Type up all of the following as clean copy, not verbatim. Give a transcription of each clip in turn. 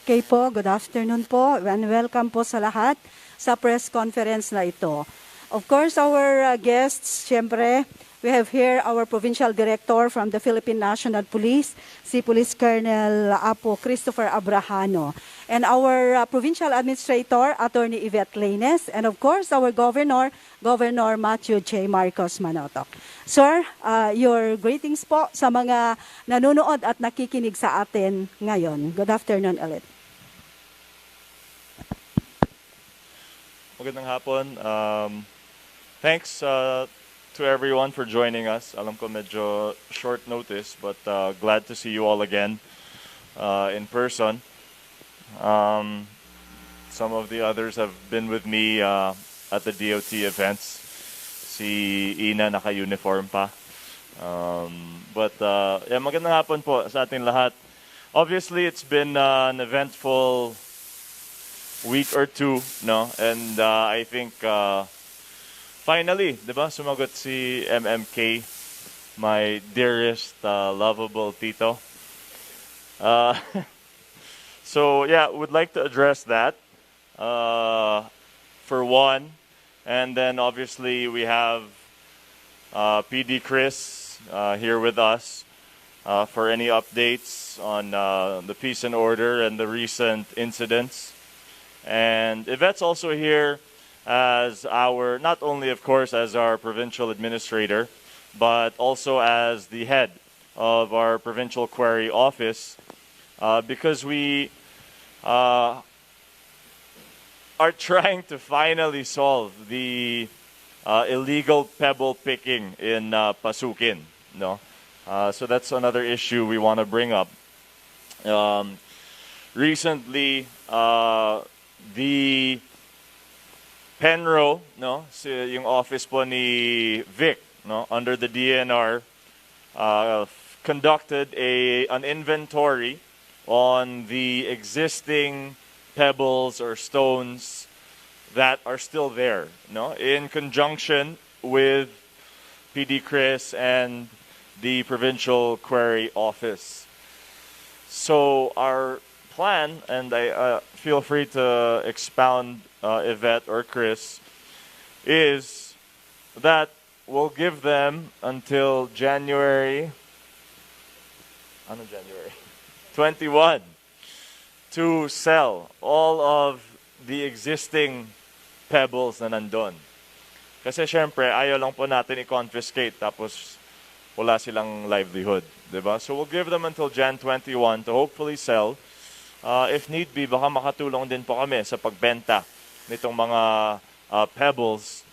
Okay po, good afternoon po and welcome po sa lahat sa press conference na ito. Of course, our guests, syempre, we have here our Provincial Director from the Philippine National Police, si Police Colonel Apo Christopher Abrahano, and our Provincial Administrator, Attorney Yvette Laines, and of course, our Governor, Governor Matthew J. Marcos Manotoc. Sir, your greetings po sa mga nanonood at nakikinig sa atin ngayon. Good afternoon ulit. Magandang hapon. Thanks to everyone for joining us. Alam ko medyo short notice, but glad to see you all again in person. Some of the others have been with me at the DOT events. Si Ina naka-uniform pa. Yeah, magandang hapon po sa ating lahat. Obviously, it's been an eventful week or two, no? And I think finally, di ba, sumagot si MMK, my dearest, lovable tito. So yeah, would like to address that for one. And then obviously we have PD Chris here with us for any updates on the peace and order and the recent incidents. And Yvette's also here as our, not only of course as our provincial administrator, but also as the head of our provincial query office, because we are trying to finally solve the illegal pebble picking in Pasukin. No, so that's another issue we want to bring up. Recently, the Penro, no, yung office po ni Vic, no, under the DNR, conducted an inventory on the existing pebbles or stones that are still there, no, in conjunction with PD Chris and the provincial query office. So our plan, and I feel free to expound, Yvette or Chris, is that we'll give them until January 21 to sell all of the existing pebbles na nandun. Kasi syempre, ayaw lang po natin i-confiscate tapos wala silang livelihood. Diba? So we'll give them until Jan 21 to hopefully sell. If need be, baka makatulong din po kami sa pagbenta nitong mga pebbles.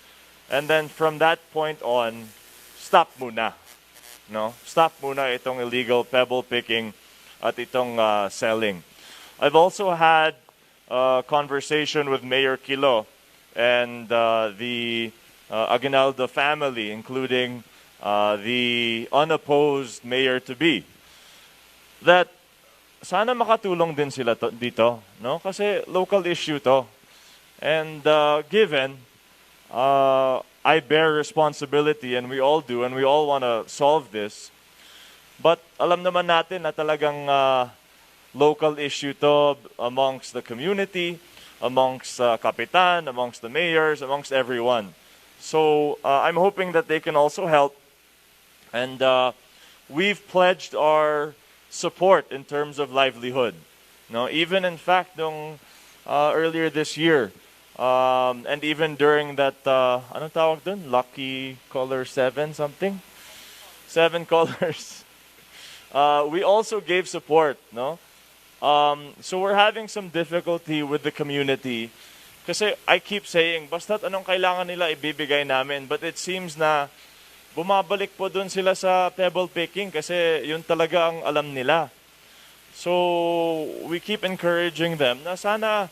And then from that point on, stop muna. No? Stop muna itong illegal pebble picking at itong selling. I've also had a conversation with Mayor Quilo and the Aguinaldo family, including the unopposed mayor-to-be, that sana makatulong din sila dito, no? Kasi local issue to. And given I bear responsibility, and we all do, and we all want to solve this, but alam naman natin na talagang local issue to amongst the community, amongst kapitan, amongst the mayors, amongst everyone. So I'm hoping that they can also help. And we've pledged our support in terms of livelihood. No, even in fact, earlier this year, and even during that, anong tawag dun? Lucky color 7 something? 7 colors. We also gave support, no? So we're having some difficulty with the community. Kasi I keep saying, basta't anong kailangan nila ibibigay namin. But it seems na bumabalik po dun sila sa pebble picking kasi yun talaga ang alam nila. So we keep encouraging them na sana,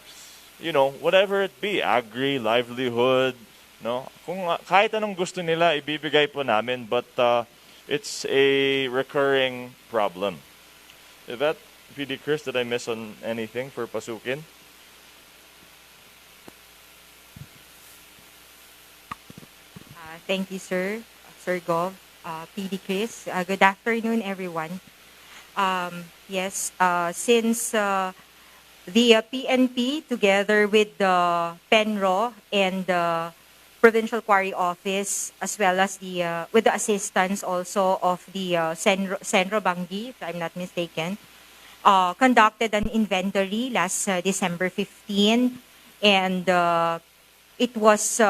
you know, whatever it be, agri, livelihood, no? Kung kahit anong gusto nila ibibigay po namin, but it's a recurring problem. Is that, PD Chris, did I miss on anything for Pasukin? Thank you, sir. Sir Gov, PD Chris. Good afternoon, everyone. Yes, since The PNP, together with the PENRO and the Provincial Quarry Office, as well as the with the assistance also of the Senro Banggi, if I'm not mistaken, conducted an inventory last December 15, and it was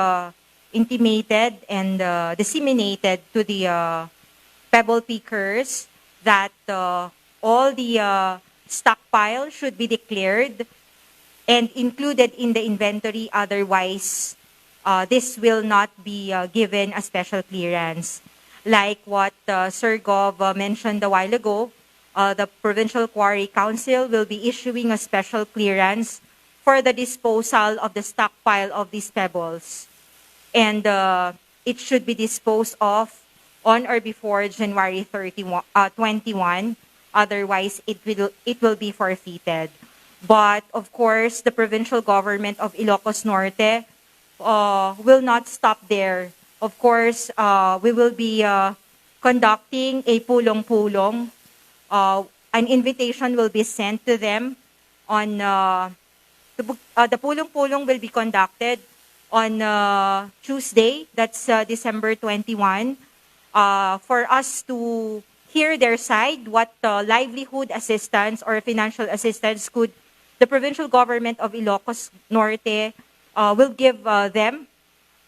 intimated and disseminated to the pebble pickers that all the stockpile should be declared and included in the inventory. Otherwise, this will not be given a special clearance. Like what Sir Gov mentioned a while ago, the Provincial Quarry Council will be issuing a special clearance for the disposal of the stockpile of these pebbles. And it should be disposed of on or before January 21. Otherwise, it will be forfeited. But of course, the provincial government of Ilocos Norte will not stop there. Of course, we will be conducting a pulong-pulong. An invitation will be sent to them on the pulong-pulong will be conducted on Tuesday, that's December 21, for us to hear their side, what livelihood assistance or financial assistance could the provincial government of Ilocos Norte will give them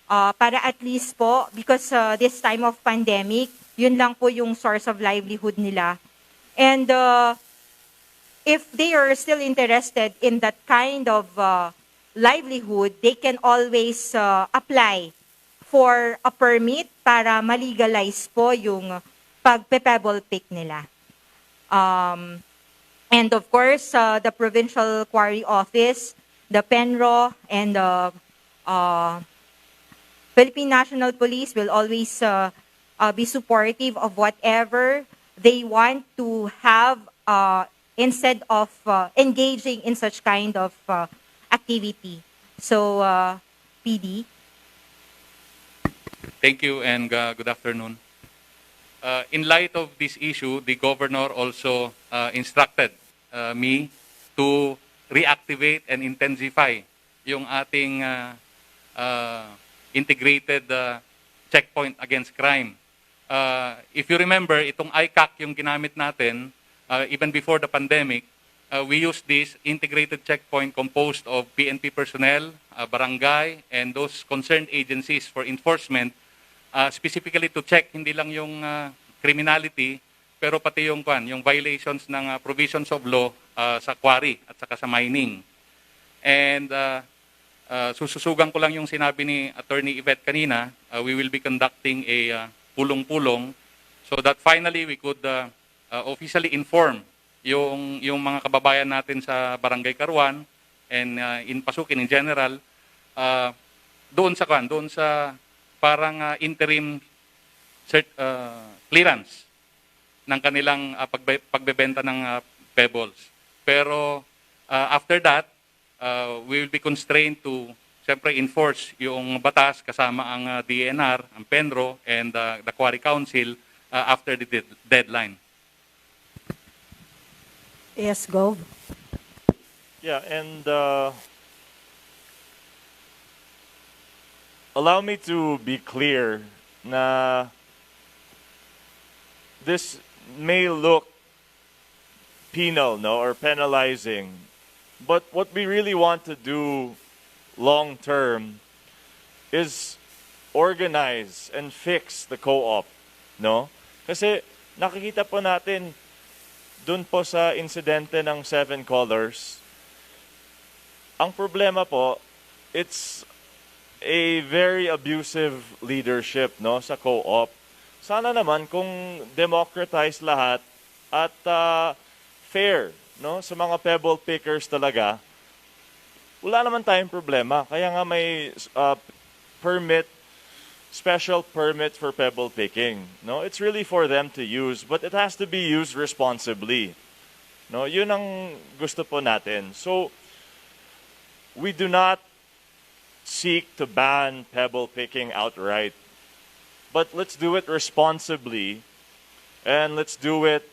para at least po, because this time of pandemic, yun lang po yung source of livelihood nila. And if they are still interested in that kind of livelihood, they can always apply for a permit para malegalize po yung pagpe-pebble pick nila. And of course, the Provincial Quarry Office, the PENRO, and the Philippine National Police will always be supportive of whatever they want to have instead of engaging in such kind of activity. So, PD. Thank you and good afternoon. In light of this issue, the governor also instructed me to reactivate and intensify yung ating integrated checkpoint against crime. If you remember, itong ICAC yung ginamit natin, even before the pandemic, we used this integrated checkpoint composed of PNP personnel, barangay, and those concerned agencies for enforcement, specifically to check hindi lang yung criminality, pero pati yung violations ng provisions of law sa quarry at saka sa mining. And sususugan ko lang yung sinabi ni Attorney Yvette kanina, we will be conducting a pulong-pulong so that finally we could officially inform yung mga kababayan natin sa Barangay Karuan and in Pasukin in general doon sa parang interim clearance ng kanilang pagbebenta ng pebbles. Pero after that, we will be constrained to siyempre enforce yung batas kasama ang DNR, ang PENRO, and the Quarry Council after the deadline. Yes, go. Yeah, and allow me to be clear na this may look penal, no, or penalizing, but what we really want to do long term is organize and fix the co-op, no? Kasi nakikita po natin dun po sa insidente ng 7 Colors, ang problema po, it's a very abusive leadership, no, sa co-op. Sana naman kung democratize lahat at fair, no, sa mga pebble pickers talaga, wala naman tayong problema. Kaya nga may special permit for pebble picking. No, it's really for them to use, but it has to be used responsibly. No, yun ang gusto po natin. So, we do not seek to ban pebble picking outright. But let's do it responsibly, and let's do it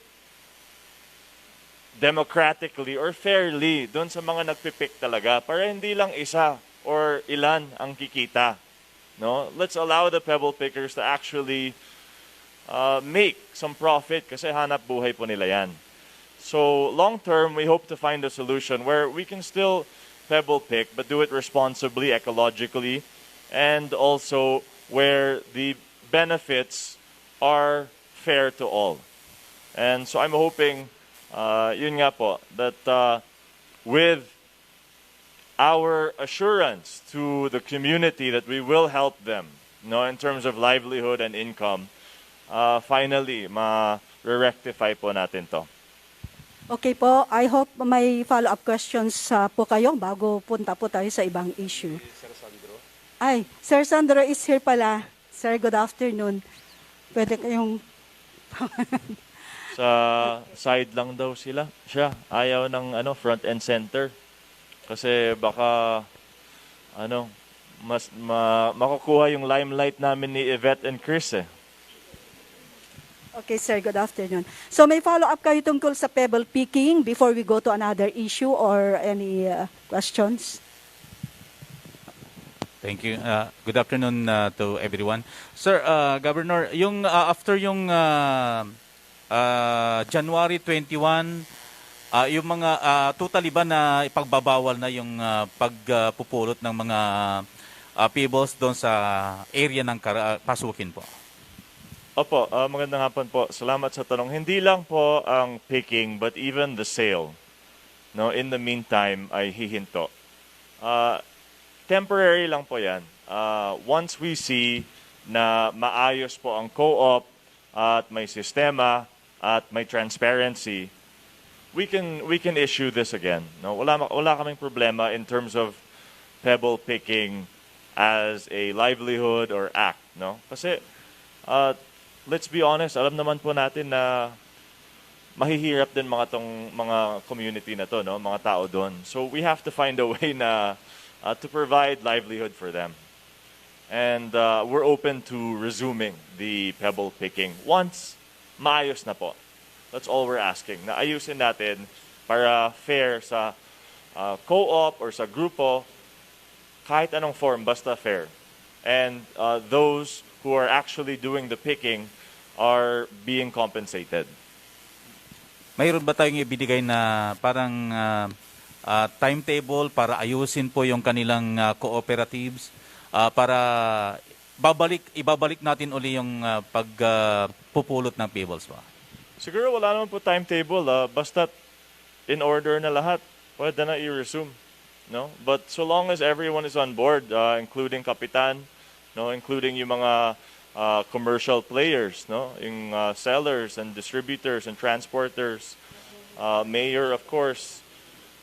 democratically or fairly doon sa mga nagpipick talaga para hindi lang isa or ilan ang kikita. No? Let's allow the pebble pickers to actually make some profit kasi hanap buhay po nila yan. So long term, we hope to find a solution where we can still pebble pick but do it responsibly, ecologically, and also where the benefits are fair to all. And so I'm hoping, yun nga po, that with our assurance to the community that we will help them, in terms of livelihood and income, finally, ma-rectify po natin to. Okay po, I hope may follow-up questions po kayo bago punta po tayo sa ibang issue. Ay, Sir Sandro is here pala. Sir, good afternoon. Pwede kayong... Sa side lang daw siya. Ayaw ng front and center. Kasi baka makukuha yung limelight namin ni Yvette and Chris eh. Okay, sir. Good afternoon. So may follow-up kayo tungkol sa pebble picking before we go to another issue or any questions? Thank you. Good afternoon to everyone. Sir, Governor, yung after yung January 21, yung mga totally ba na ipagbabawal na yung pagpupulot ng mga pebbles doon sa area ng pasukin po? Opo, magandang hapon po. Salamat sa tanong. Hindi lang po ang picking but even the sale. No, in the meantime ay hihinto. Temporary lang po 'yan. Once we see na maayos po ang co-op at may sistema at may transparency, we can issue this again. No, wala kaming problema in terms of pebble picking as a livelihood or act, no? Kasi let's be honest, alam naman po natin na mahihirap din mga community na to, no? Mga tao doon. So we have to find a way na to provide livelihood for them. And we're open to resuming the pebble picking once maayos na po. That's all we're asking. Na ayusin natin para fair sa co-op or sa grupo, kahit anong form, basta fair. And those who are actually doing the picking are being compensated. Mayroon ba tayong ibinigay na parang timetable para ayusin po yung kanilang cooperatives para ibabalik natin uli yung pagpupulot ng pebbles po? Siguro wala naman po timetable. Basta in order na lahat, pwede na i-resume. No? But so long as everyone is on board, including kapitan, no, including yung mga commercial players, no, yung sellers and distributors and transporters, mayor of course,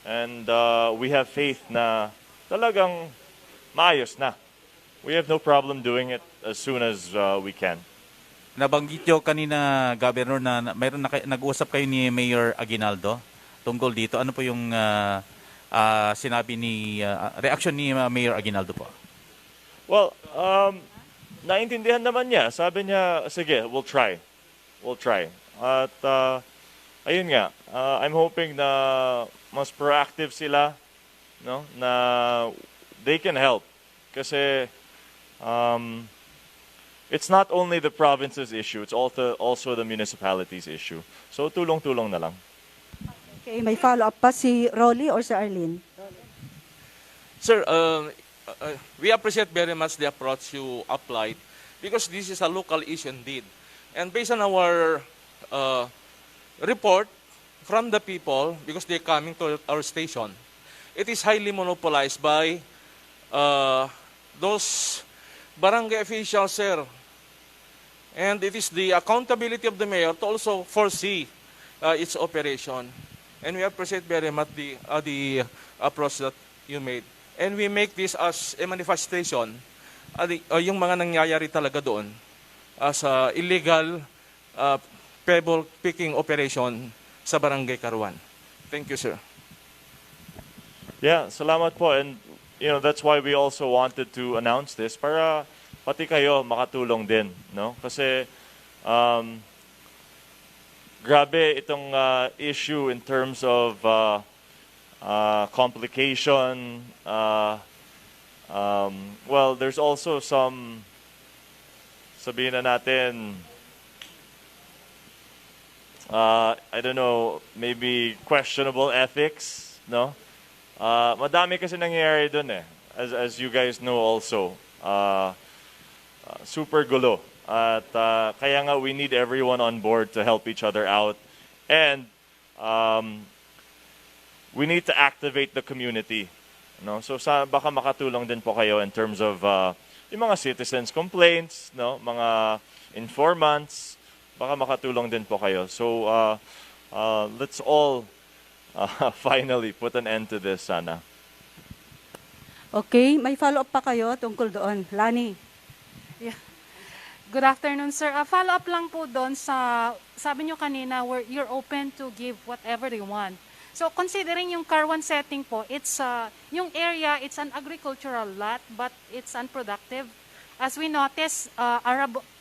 and we have faith na talagang maayos na. We have no problem doing it as soon as we can. Nabanggit nyo kanina, Governor, na mayroon nag-uusap kayo ni Mayor Aguinaldo tungkol dito. Ano po yung sinabi reaction ni Mayor Aguinaldo po? Well, naintindihan naman niya. Sabi niya, sige, we'll try. We'll try. At ayun nga, I'm hoping na mas proactive sila, no, na they can help. Kasi it's not only the province's issue, it's also the municipality's issue. So tulong-tulong na lang. Okay, may follow-up pa si Rolly or si Arlene? Sir, we appreciate very much the approach you applied because this is a local issue indeed. And based on our report from the people, because they're coming to our station, it is highly monopolized by those barangay officials, sir. And it is the accountability of the mayor to also foresee its operation. And we appreciate very much the approach that you made. And we make this as a manifestation, yung mga nangyayari talaga doon sa illegal pebble picking operation sa Barangay Karuan. Thank you, sir. Yeah, salamat po. And that's why we also wanted to announce this para pati kayo makatulong din, no? Kasi grabe itong issue in terms of complication. Well, there's also some, sabihin na natin, I don't know, maybe questionable ethics, no? Madami kasi nangyayari dun eh, as you guys know also. Super gulo. At kaya nga we need everyone on board to help each other out. And we need to activate the community. No? So baka makatulong din po kayo in terms of yung mga citizens complaints, no? Mga informants, baka makatulong din po kayo. So let's all finally put an end to this sana. Okay, may follow-up pa kayo tungkol doon. Lani. Yeah. Good afternoon, sir. Follow-up lang po doon sa, sabi nyo kanina, you're open to give whatever they want. So considering yung Car 1 setting po, it's yung area, it's an agricultural lot, but it's unproductive. As we notice,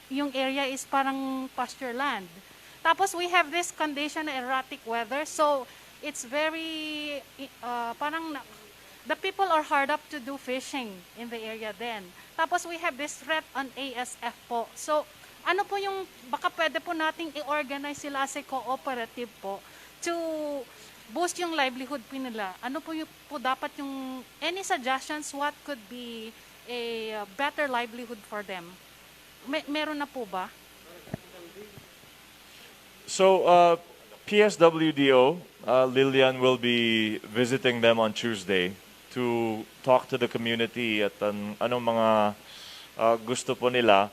yung area is parang pasture land. Tapos we have this condition, erratic weather, so it's very, the people are hard up to do fishing in the area then. Tapos we have this threat on ASF po. So ano po yung, baka pwede po nating i-organize sila as a cooperative po to boost yung livelihood po nila. Ano po yung po dapat yung, any suggestions what could be a better livelihood for them? Meron na po ba? So PSWDO, Lilian will be visiting them on Tuesday to talk to the community at anong mga gusto po nila.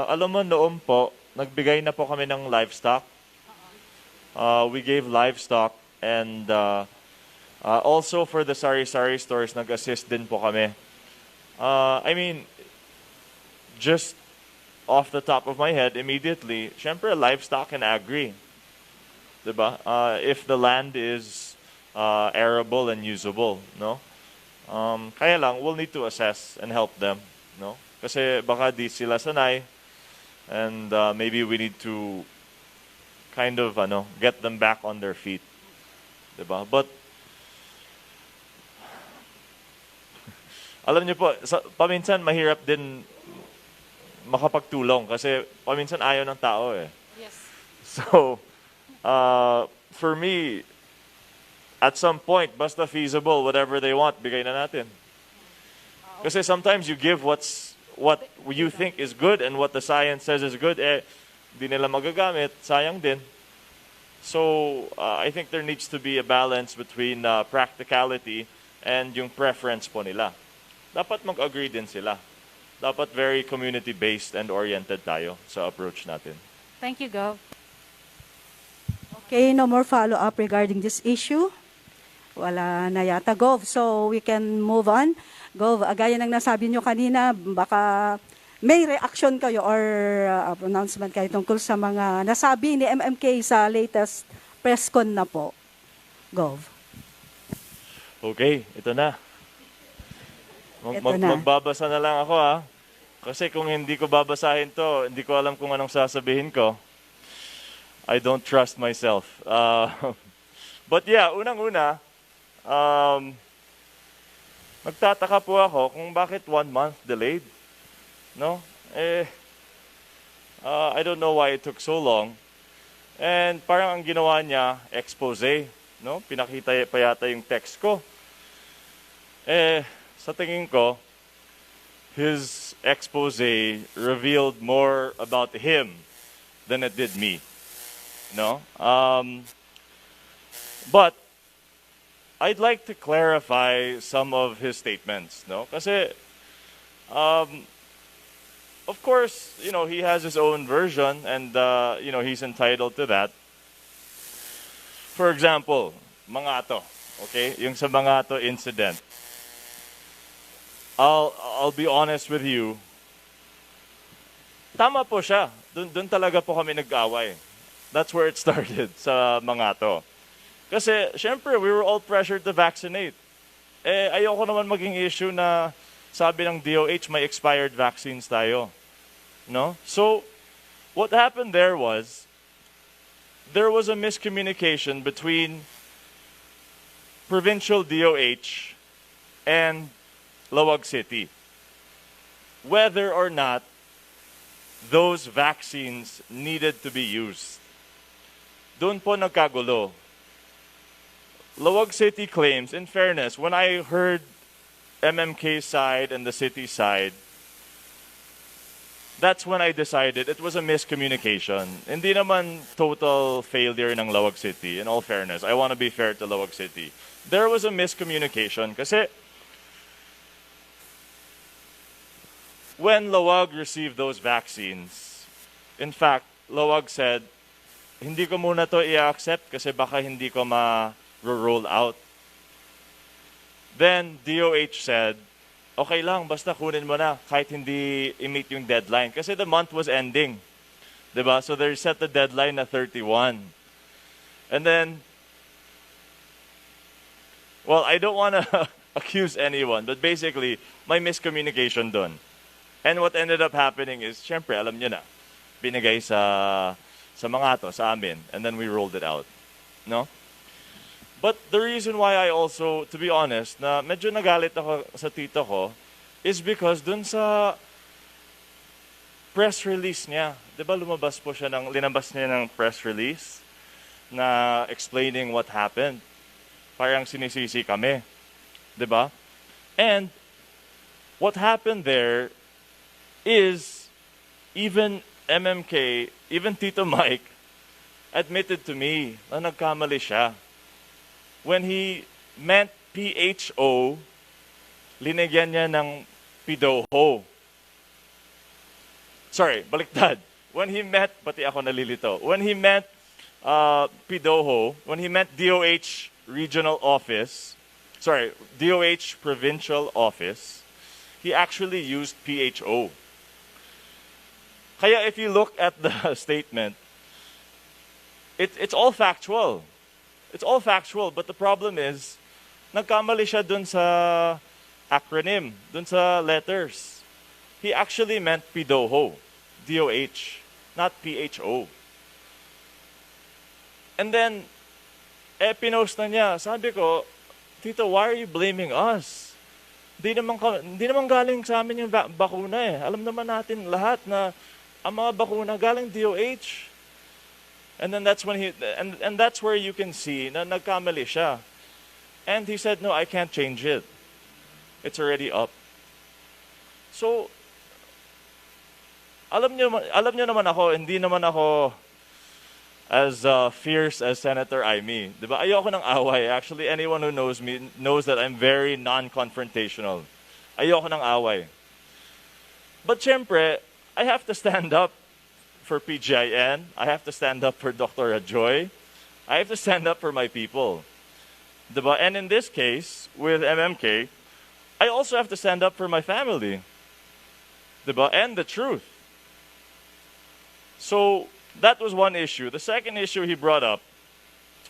Alam mo noon po, nagbigay na po kami ng livestock. We gave livestock and also for the sari-sari stores, nag-assist din po kami. I mean, just off the top of my head, immediately, syempre livestock and agri. Diba? If the land is arable and usable, no? Kaya lang, we'll need to assess and help them, no? Kasi baka di sila sanay and maybe we need to kind of get them back on their feet. Diba? But alam niyo po, paminsan mahirap din makapagtulong kasi paminsan ayaw ng tao eh. Yes. So, for me, at some point, basta feasible, whatever they want, bigay na natin. Kasi sometimes you give what you think is good and what the science says is good, di nila magagamit, sayang din. So, I think there needs to be a balance between practicality and yung preference po nila. Dapat mag-agree din sila. Dapat very community-based and oriented tayo sa approach natin. Thank you, Gov. Okay, no more follow-up regarding this issue. Wala na yata, Gov. So we can move on. Gov, gaya ng nasabi nyo kanina, baka may reaction kayo or announcement kayo tungkol sa mga nasabi ni MMK sa latest press con na po. Gov. Okay, ito na. Magbabasa na lang ako ha. Kasi kung hindi ko babasahin to, hindi ko alam kung anong sasabihin ko. I don't trust myself. But yeah, unang-una, nagtataka po ako kung bakit 1 month delayed. No? I don't know why it took so long. And parang ang ginawa niya, expose. No? Pinakita pa yata yung text ko. Sa tingin ko, his expose revealed more about him than it did me. No? But I'd like to clarify some of his statements, no? Kasi of course, he has his own version and he's entitled to that. For example, Mangato, okay? Yung sa Mangato incident. I'll be honest with you. Tama po siya. Doon talaga po kami nag-away. That's where it started sa Mangato. Kasi, syempre, we were all pressured to vaccinate. Ayoko naman maging issue na sabi ng DOH may expired vaccines tayo. No? So, what happened there was, there was a miscommunication between provincial DOH and Lawag City, whether or not those vaccines needed to be used. Doon po nagkagulo. Lawag City claims, in fairness, when I heard MMK's side and the city side, that's when I decided it was a miscommunication. Hindi naman total failure ng Lawag City, in all fairness. I want to be fair to Lawag City. There was a miscommunication kasi when Lawag received those vaccines, in fact, Lawag said, hindi ko muna to i-accept kasi baka hindi ko ma-roll out. Then, DOH said, okay lang, basta kunin mo na kahit hindi i-meet yung deadline. Kasi the month was ending. Diba? So they set the deadline na 31. And then, well, I don't want to accuse anyone, but basically, may miscommunication dun. And what ended up happening is, syempre, alam nyo na, binigay sa mga to, sa amin, and then we rolled it out. No? But the reason why I also, to be honest, na medyo nagalit ako sa tito ko, is because dun sa press release niya, di ba linabas niya ng press release na explaining what happened. Parang sinisisi kami. Di ba? And what happened there is even MMK, even Tito Mike, admitted to me na nagkamali siya. When he meant PHO, linagyan niya ng PIDOHO. Sorry, baliktad. When he meant, pati ako nalilito. When he meant PIDOHO, when he meant DOH Regional Office, DOH Provincial Office, he actually used PHO. Kaya if you look at the statement, it's all factual. It's all factual, but the problem is, nagkamali siya dun sa acronym, dun sa letters. He actually meant PIDOHO, DOH, not PHO. And then, pinost na niya. Sabi ko, Tito, why are you blaming us? Di naman galing sa amin yung bakuna eh. Alam naman natin lahat na ang mga bakuna galing DOH. And then that's when and that's where you can see na nagkamali siya. And he said, no, I can't change it. It's already up. So, alam nyo naman ako, hindi naman ako as fierce as Senator Aimee. Diba? Ayoko ng away. Actually, anyone who knows me knows that I'm very non-confrontational. Ayoko ng away. But syempre, I have to stand up for PGIN. I have to stand up for Dr. Ajoy. I have to stand up for my people. Diba? And in this case, with MMK, I also have to stand up for my family. Diba? And the truth. So, that was one issue. The second issue he brought up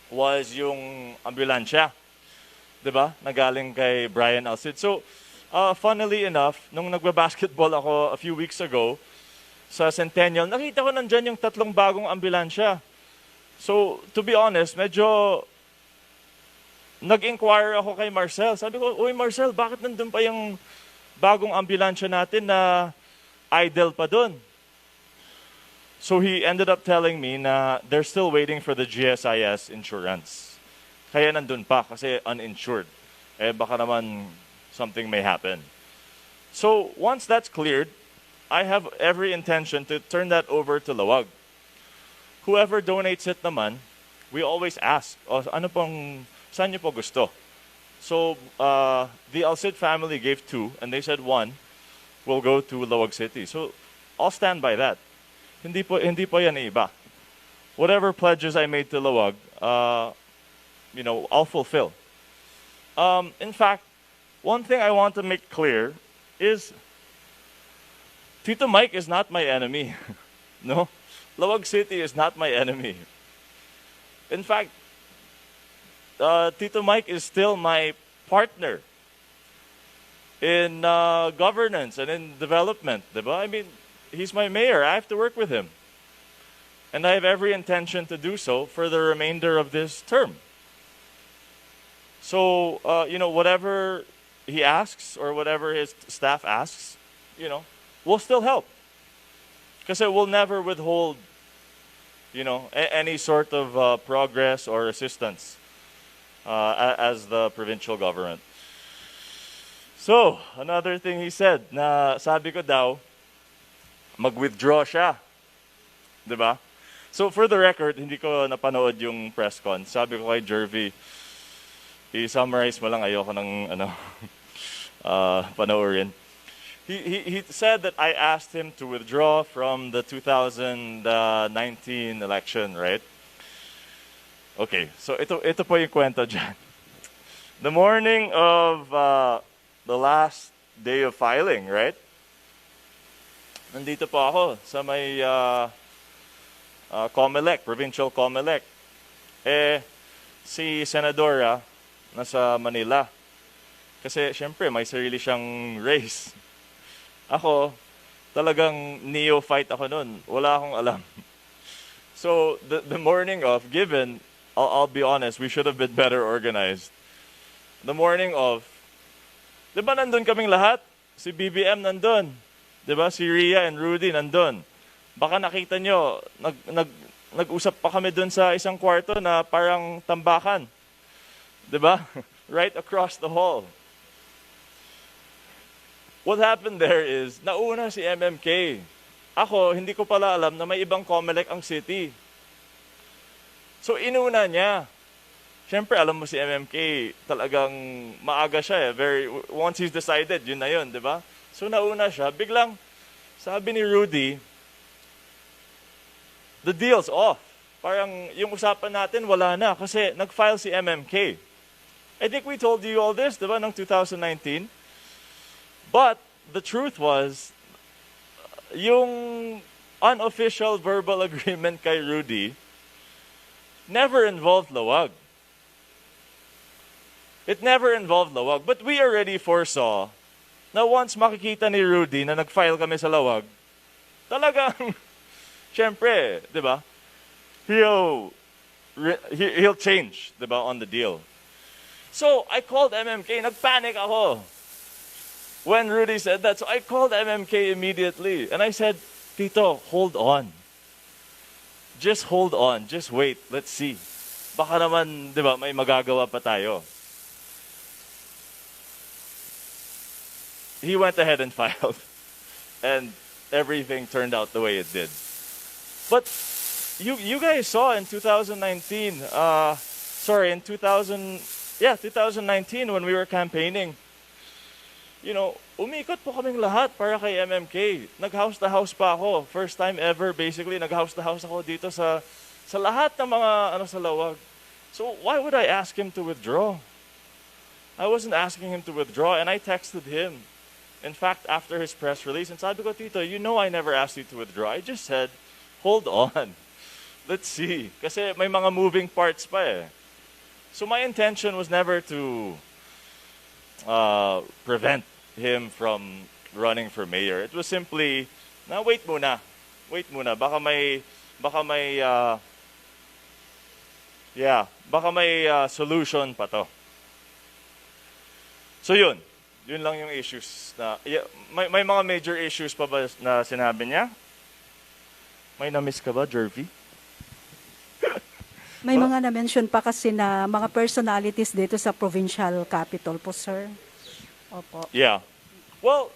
was yung ambulansya. Diba? Nagaling kay Brian Alcid. So, funnily enough, nung nagbabasketball ako a few weeks ago, sa Centennial, nakita ko nandyan yung 3 bagong ambulansya. So, to be honest, medyo nag-inquire ako kay Marcel. Sabi ko, uy Marcel, bakit nandun pa yung bagong ambulansya natin na idle pa dun? So he ended up telling me na they're still waiting for the GSIS insurance. Kaya nandun pa kasi uninsured. Baka naman something may happen. So once that's cleared, I have every intention to turn that over to Lawag. Whoever donates it naman, we always ask, saan niyo po gusto? So the Alcid family gave 2, and they said 1 will go to Lawag City. So I'll stand by that. Hindi po yan iba. Whatever pledges I made to Lawag, I'll fulfill. In fact, one thing I want to make clear is Tito Mike is not my enemy. No? Lawag City is not my enemy. In fact, Tito Mike is still my partner in governance and in development. Diba? I mean, he's my mayor. I have to work with him. And I have every intention to do so for the remainder of this term. So, whatever he asks or whatever his staff asks, we'll still help. Because it will never withhold, any sort of progress or assistance as the provincial government. So, another thing he said, na sabi ko daw, mag-withdraw siya. Diba? So, for the record, hindi ko napanood yung press con. Sabi ko kay Jervy, i-summarize mo lang, ayoko ng panoorin. He said that I asked him to withdraw from the 2019 election, right? Okay, so ito po yung kwento dyan. The morning of the last day of filing, right? Nandito po ako sa may COMELEC, Provincial COMELEC. Si Senadora nasa Manila. Kasi syempre may sarili siyang race. Ako, talagang neophyte ako nun. Wala akong alam. So, the morning of, given, I'll be honest, we should have been better organized. The morning of, di ba nandun kaming lahat? Si BBM nandun. Di ba? Si Rhea and Rudy nandun. Baka nakita nyo, nag-usap pa kami dun sa isang kwarto na parang tambakan. Di ba? Right across the hall. What happened there is, nauna si MMK. Ako, hindi ko pala alam na may ibang COMELEC ang city. So, inuna niya. Siyempre, alam mo si MMK, talagang maaga siya eh. Once he's decided, yun na yun, di ba? So, nauna siya. Biglang, sabi ni Rudy, the deal's off. Parang yung usapan natin, wala na. Kasi nag-file si MMK. I think we told you all this, di ba, noong 2019? But the truth was, yung unofficial verbal agreement kay Rudy never involved Lawag. It never involved Lawag. But we already foresaw na once makikita ni Rudy na nag-file kami sa Lawag, talagang, syempre, di ba, he'll change, di ba, on the deal. So, I called MMK, nagpanic ako when Rudy said that. So I called MMK immediately. And I said, Tito, hold on. Just hold on. Just wait. Let's see. Baka naman, di ba, may magagawa pa tayo. He went ahead and filed. And everything turned out the way it did. But you guys saw in 2019, 2019 when we were campaigning, umikot po kaming lahat para kay MMK. Nag-house to house pa ako. First time ever, basically, nag-house to house ako dito sa lahat ng mga sa Lawag. So why would I ask him to withdraw? I wasn't asking him to withdraw, and I texted him. In fact, after his press release, and sabi ko, Tito, I never asked you to withdraw. I just said, hold on. Let's see. Kasi may mga moving parts pa eh. So my intention was never to prevent him from running for mayor. It was simply, wait muna. Baka may solution pa to. So yun lang yung issues na, may mga major issues pa ba na sinabi niya? May na-miss ka ba, Jervy? May mga na-mention pa kasi na mga personalities dito sa provincial capital po, sir. Opo. Yeah. Well,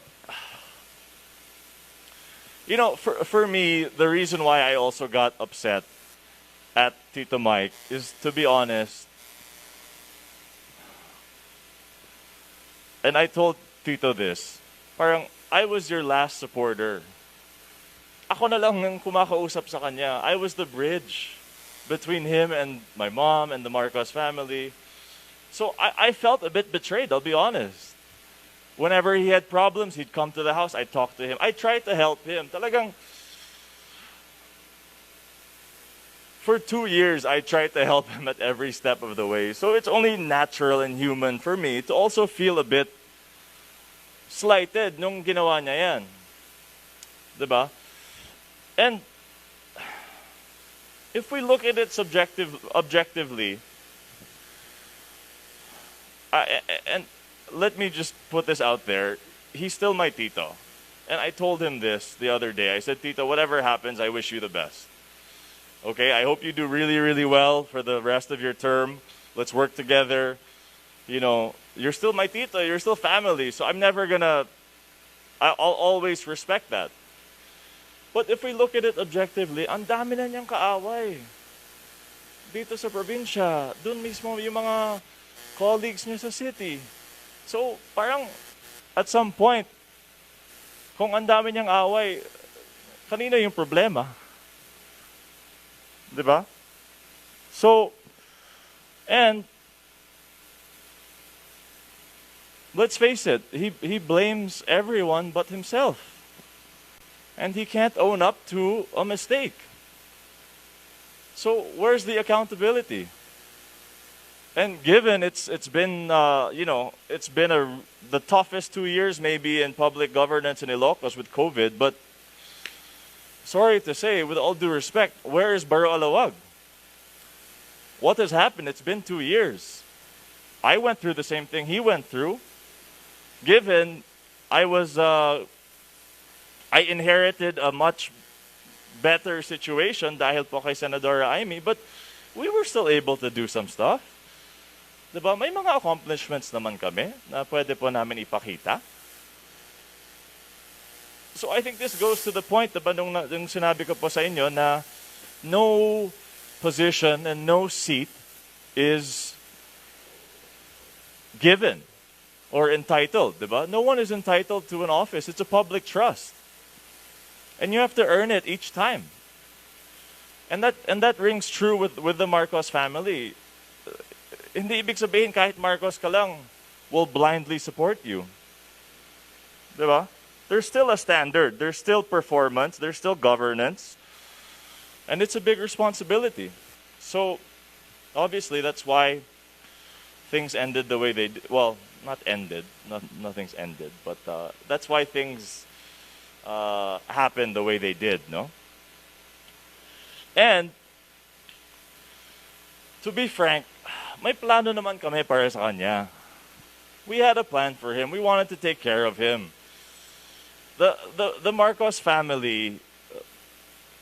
for me, the reason why I also got upset at Tito Mike is, to be honest, and I told Tito this, parang, I was your last supporter. Ako na lang ang kumakausap sa kanya. I was the bridge between him and my mom and the Marcos family. So I felt a bit betrayed, I'll be honest. Whenever he had problems, he'd come to the house, I'd talk to him. I tried to help him. Talagang, for 2 years, I tried to help him at every step of the way. So it's only natural and human for me to also feel a bit slighted nung ginawa niya yan. Diba? And if we look at it objectively, and let me just put this out there, he's still my tito. And I told him this the other day. I said, Tito, whatever happens, I wish you the best. Okay, I hope you do really, really well for the rest of your term. Let's work together. You know, you're still my tito, you're still family, so I'm never gonna, I'll always respect that. But if we look at it objectively, ang dami na niyang kaaway. Dito sa probinsya, dun mismo yung mga colleagues niya sa city. So, parang, at some point, kung ang dami niyang away, kanina yung problema? Diba? So, and, let's face it, he blames everyone but himself. And he can't own up to a mistake. So, where's the accountability? And given it's been it's been the toughest 2 years maybe in public governance in Ilocos with COVID, but sorry to say, with all due respect, where is Baro Alawag? What has happened? It's been 2 years. I went through the same thing he went through. Given I inherited a much better situation dahil po kay Senadora Amy, but we were still able to do some stuff. Diba? May mga accomplishments naman kami na pwede po namin ipakita. So I think this goes to the point, diba, nung sinabi ko po sa inyo na no position and no seat is given or entitled, diba? No one is entitled to an office. It's a public trust. And you have to earn it each time. And that rings true with the Marcos family. Hindi ibig sabihin kahit Marcos ka lang will blindly support you. Diba? There's still a standard. There's still performance. There's still governance. And it's a big responsibility. So, obviously, that's why things ended the way they did. Well, not ended. Nothing's ended. But that's why things happened the way they did, no? And, to be frank, may plano naman kami para sa kanya. We had a plan for him. We wanted to take care of him. The Marcos family,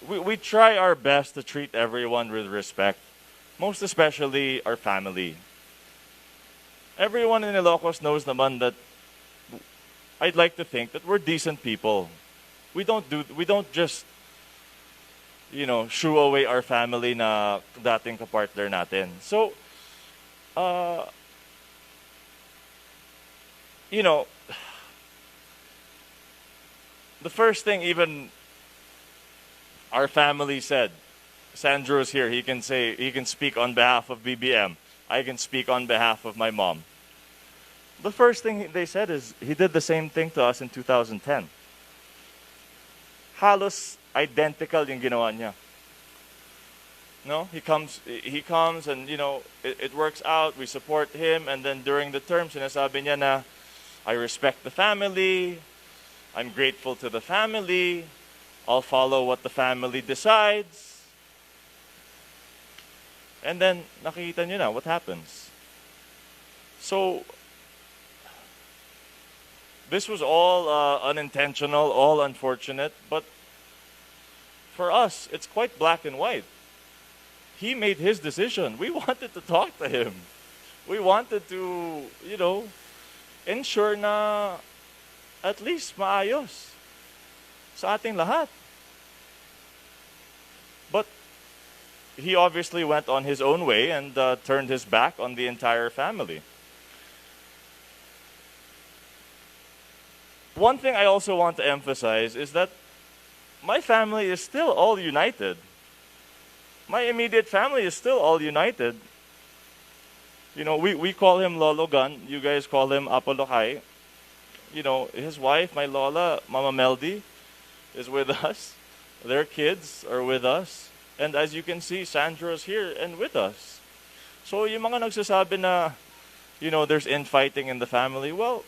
we try our best to treat everyone with respect, most especially our family. Everyone in Ilocos knows naman that I'd like to think that we're decent people. We don't just shoo away our family na dating kapartner natin. So, the first thing even our family said, Sandro's here, he can speak on behalf of BBM. I can speak on behalf of my mom. The first thing they said is he did the same thing to us in 2010. Halos identical yung ginawa niya. No, he comes and it works out. We support him, and then during the term, sinasabi niya na I respect the family. I'm grateful to the family. I'll follow what the family decides. And then nakikita niyo na what happens. So this was all unintentional, all unfortunate, but for us, it's quite black and white. He made his decision. We wanted to talk to him. We wanted to, ensure na at least maayos sa ating lahat. But he obviously went on his own way and turned his back on the entire family. One thing I also want to emphasize is that my family is still all united. My immediate family is still all united. We call him Lolo Gun. You guys call him Apolokay. His wife, my Lola, Mama Meldy, is with us. Their kids are with us. And as you can see, Sandro's here and with us. So yung mga nagsasabi na, there's infighting in the family, well,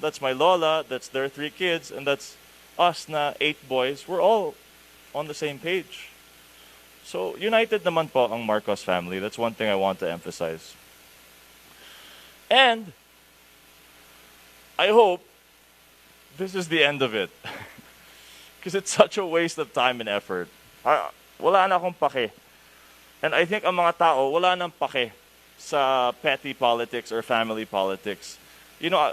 that's my Lola, that's their 3 kids, and that's us na 8 boys. We're all on the same page. So, united naman po ang Marcos family. That's one thing I want to emphasize. And, I hope this is the end of it. Because it's such a waste of time and effort. Wala na akong pake. And I think ang mga tao, wala nang pake sa petty politics or family politics. You know,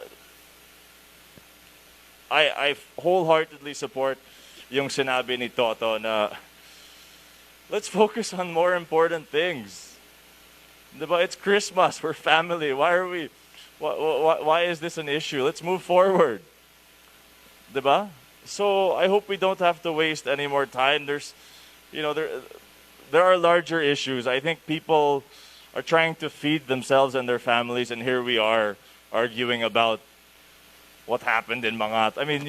I wholeheartedly support yung sinabi ni Toto na let's focus on more important things. Diba? It's Christmas. We're family. Why is this an issue? Let's move forward. Diba? So I hope we don't have to waste any more time. There are larger issues. I think people are trying to feed themselves and their families, and here we are arguing about what happened in Mangat. I mean,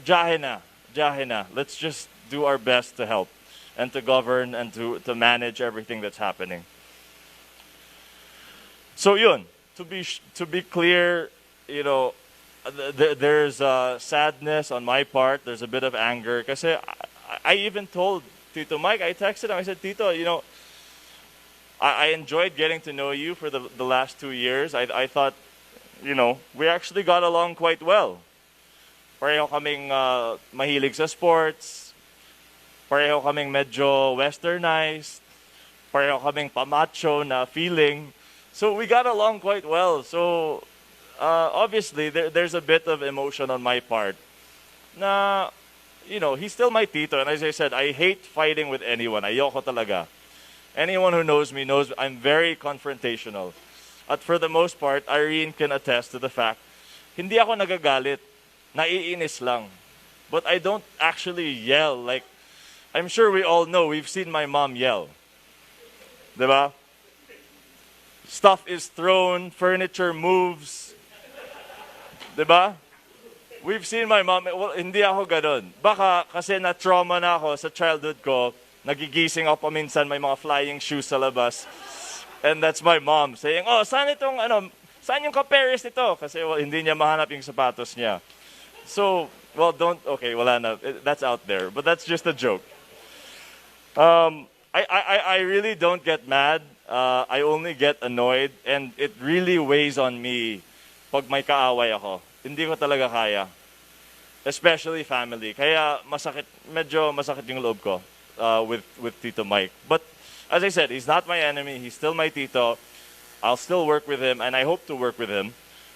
jahe na. Let's just do our best to help and to govern and to manage everything that's happening. So yun, to be clear, there's sadness on my part. There's a bit of anger. Kasi I even told Tito Mike, I texted him, I said, Tito, I enjoyed getting to know you for the last 2 years. I thought, we actually got along quite well. Pareho kaming mahilig sa sports. Pareho kaming medyo westernized. Pareho kaming pamacho na feeling. So we got along quite well. So obviously there's a bit of emotion on my part. Na, he's still my tito. And as I said, I hate fighting with anyone. Ayoko talaga. Anyone who knows me knows I'm very confrontational. At for the most part, Irene can attest to the fact, hindi ako nagagalit. Naiinis lang. But I don't actually yell. Like, I'm sure we all know, we've seen my mom yell. Diba? Stuff is thrown, furniture moves. Diba? We've seen my mom, well, hindi ako ganun. Baka kasi na-trauma na ako sa childhood ko, nagigising ako paminsan, may mga flying shoes sa labas. And that's my mom saying, saan yung ka-Paris nito? Kasi hindi niya mahanap yung sapatos niya. So, wala na. That's out there. But that's just a joke. I really don't get mad. I only get annoyed. And it really weighs on me pag may kaaway ako. Hindi ko talaga kaya. Especially family. Kaya medyo masakit yung loob ko with Tito Mike. But as I said, he's not my enemy. He's still my tito. I'll still work with him, and I hope to work with him.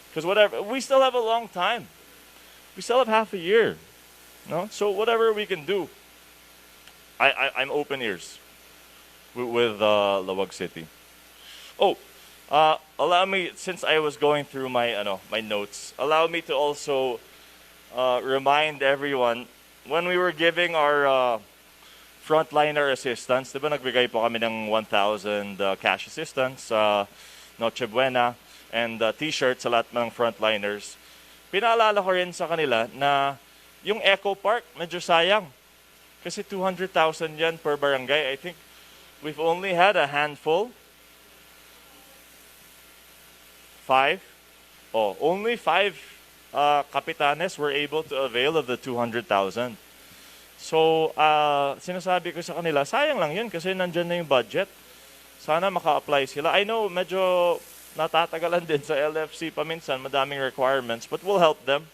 Because we still have a long time. We still have half a year. No? So whatever we can do, I'm open ears with Lawag City. Allow me, since I was going through my notes, allow me to also remind everyone, when we were giving our frontliner assistance, di ba nagbigay po kami ng 1,000 cash assistance, Noche Buena, and t-shirts sa lahat ng frontliners. Pinaalala ko rin sa kanila na yung Eco Park, medyo sayang. Kasi 200,000 yan per barangay. I think we've only had a handful. 5. Only 5 kapitanes were able to avail of the 200,000. So, sinasabi ko sa kanila, sayang lang yun kasi nandyan na yung budget. Sana maka-apply sila. I know, medyo natatagalan din sa LFC paminsan, madaming requirements, but we'll help them.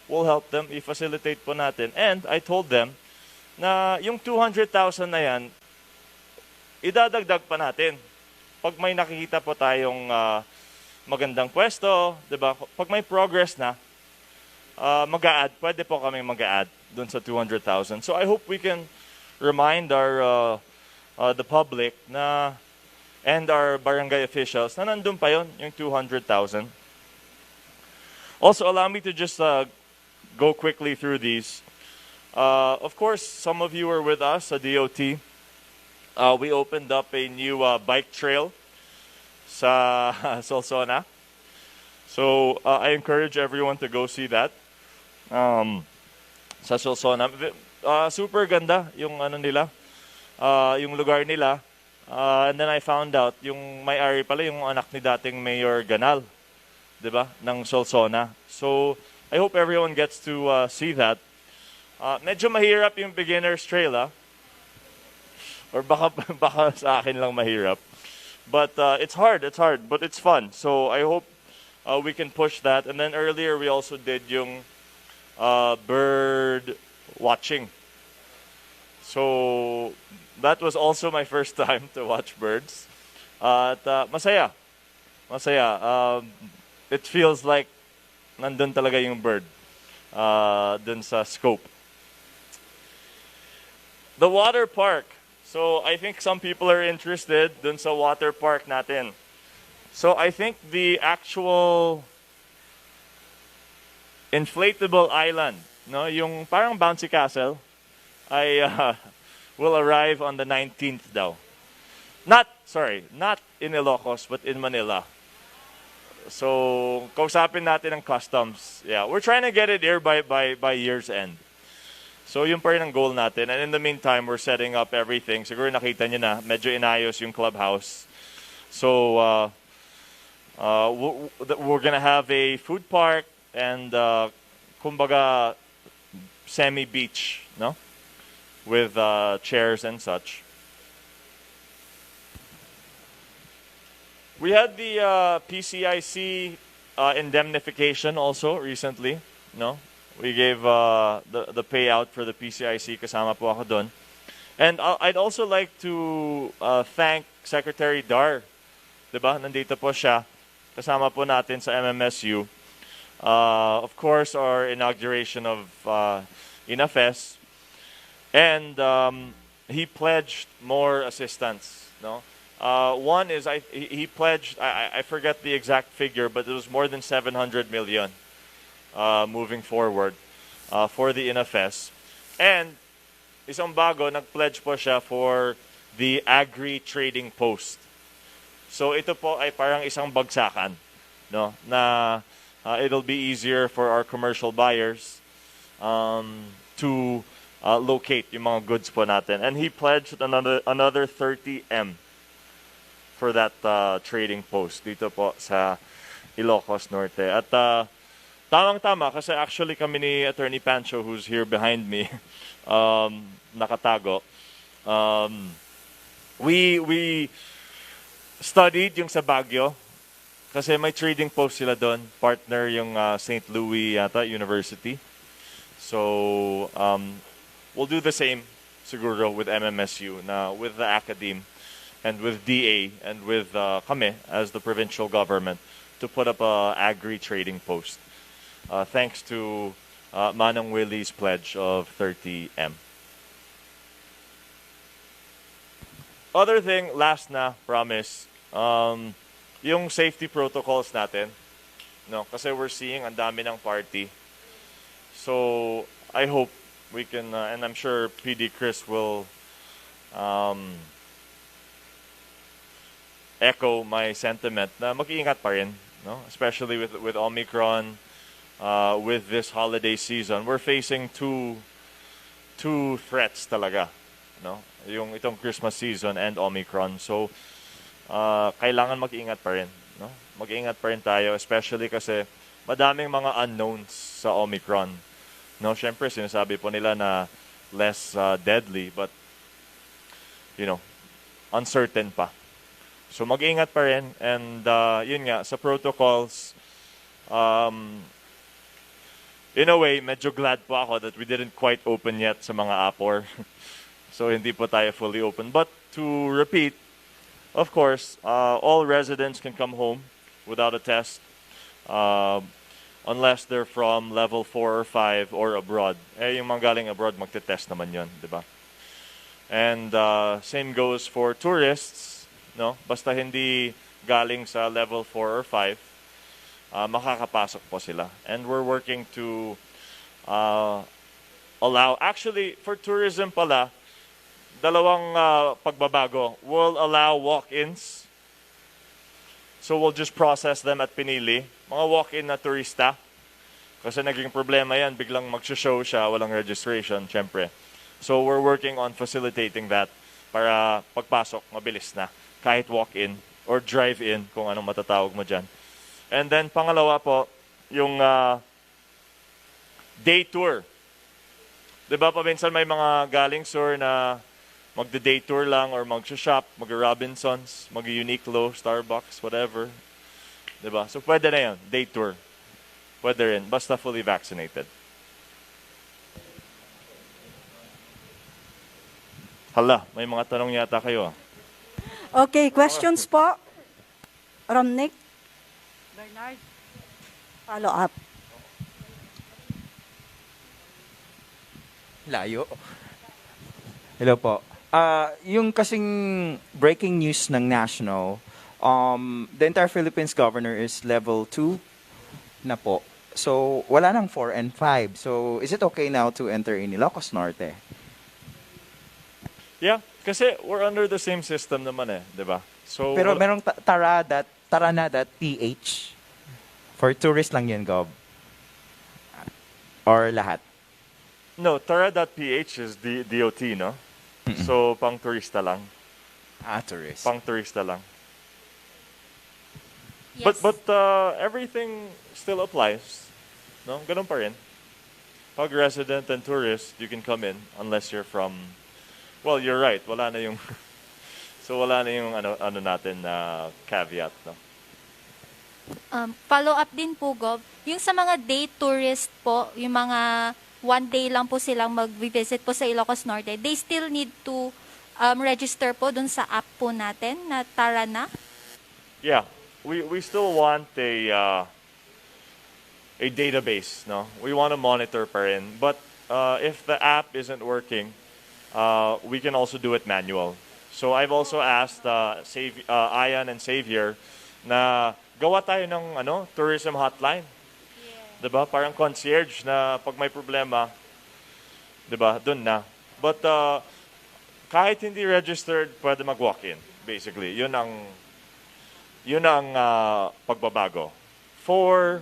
We'll help them, i-facilitate po natin. And I told them na yung 200,000 na yan, idadagdag pa natin. Pag may nakikita po tayong magandang pwesto, diba? Pag may progress na, mag-a-add, pwede po kaming mag-a-add dun sa 200,000. So I hope we can remind the public na and our barangay officials na nandun pa yun, yung 200,000. Also, allow me to just go quickly through these. Of course, some of you were with us at DOT. We opened up a new bike trail sa Solsona. So I encourage everyone to go see that. Sa Solsona. Super ganda yung nila, yung lugar nila. And then I found out, yung may-ari pala, yung anak ni dating Mayor Ganal, diba? Ng Solsona. So I hope everyone gets to see that. Medyo mahirap yung beginner's trail, Or baka, baka sa akin lang mahirap. But it's hard, but it's fun. So I hope we can push that. And then earlier we also did yung bird watching. So that was also my first time to watch birds. At masaya. Masaya. It feels like nandun talaga yung bird dun sa scope. The water park. So I think some people are interested dun sa water park natin. So I think the actual inflatable island, no, yung parang bouncy castle, ay will arrive on the 19th daw. Not in Ilocos, but in Manila. So, kausapin natin ang customs. Yeah, we're trying to get it here by year's end. So, yun pa rin ang goal natin. And in the meantime, we're setting up everything. Siguro nakita nyo na, medyo inayos yung clubhouse. So, we're gonna have a food park and, kumbaga, semi-beach, no? With chairs and such. We had the PCIC indemnification also recently, no? We gave the payout for the PCIC, kasama po ako doon. And I'd also like to thank Secretary Dar. Diba? Nandito po siya. Kasama po natin sa MMSU. Of course, our inauguration of INAFES. And he pledged more assistance. No, one is he pledged. I forget the exact figure, but it was more than 700 million moving forward for the INAFES. And isang bago, nag-pledge po siya for the agri-trading post. So ito po ay parang isang bagsakan, no, na it'll be easier for our commercial buyers to locate yung mga goods po natin. And he pledged another 30M for that trading post dito po sa Ilocos Norte. At tamang-tama kasi actually kami ni Attorney Pancho, who's here behind me, nakatago. We studied yung sa Baguio kasi may trading post sila doon. Partner yung St. Louis yata University. So, we'll do the same siguro with MMSU na with the academe and with DA and with kami as the provincial government to put up a agri-trading post. Thanks to Manong Willie's pledge of 30M. Other thing, last na, promise, yung safety protocols natin. No, kasi we're seeing ang dami ng party. So, I hope we can, and I'm sure PD Chris will echo my sentiment na mag-iingat pa rin, no? Especially with Omicron, with this holiday season. We're facing two threats talaga, no? Yung itong Christmas season and Omicron. So, kailangan mag-iingat pa rin, no? Mag-iingat pa rin tayo, especially kasi madaming mga unknowns sa Omicron. No, syempre sinasabi po nila na less deadly, but you know, uncertain pa. So mag-ingat pa rin, and yun nga sa protocols, in a way medyo glad po ako that we didn't quite open yet sa mga APOR. So hindi po tayo fully open. But to repeat, of course, all residents can come home without a test. Unless they're from level 4 or 5 or abroad. Eh, yung mga galing abroad, magte-test naman yun, di ba? And same goes for tourists, no? Basta hindi galing sa level 4 or 5, makakapasok po sila. And we're working to allow, actually, for tourism pala, dalawang pagbabago. We'll allow walk-ins. So we'll just process them at Pinili. Mga walk-in na turista. Kasi naging problema yan, biglang mag-show siya, walang registration, syempre. So we're working on facilitating that para pagpasok, mabilis na. Kahit walk-in or drive-in, kung anong matatawag mo dyan. And then pangalawa po, yung day tour. Diba pa minsan may mga galing sur na magde-day tour lang or mag-shop, mag-Robinsons, mag-Uniqlo, Starbucks, whatever. Diba? So pwede na yun, day tour. Pwede rin, basta fully vaccinated. Hala, may mga tanong yata kayo. Okay, questions po? Romnick? Bernard? Follow up. Layo. Hello po. Yung kasing breaking news ng national, the entire Philippines governor is level 2 na po. So, wala nang 4 and 5. So, is it okay now to enter in Ilocos Norte? Yeah, kasi we're under the same system naman eh, di ba? So, Pero merong tarana.ph. For tourists lang yun, Gov. Or lahat? no, Tara.ph is the DOT, no? So, pang turista lang. Tourists. Pang turista lang. Yes. But everything still applies. No? Ganun pa rin. Pag resident and tourist, you can come in unless you're from... Well, you're right. Wala na yung... so, wala na yung ano natin na caveat, no? Follow up din po, Gov. Yung sa mga day tourist po, yung mga one day lang po silang mag-visit po sa Ilocos Norte, they still need to register po dun sa app po natin na Tara na. Yeah. We still want a database, no? We want to monitor pa rin. But if the app isn't working, we can also do it manual. So I've also asked Ayan and Xavier na gawa tayo ng tourism hotline. 'Di ba? Parang concierge na pag may problema, 'di ba? Doon na. But kahit hindi registered, pwede mag-walk-in. Basically, 'yun ang pagbabago for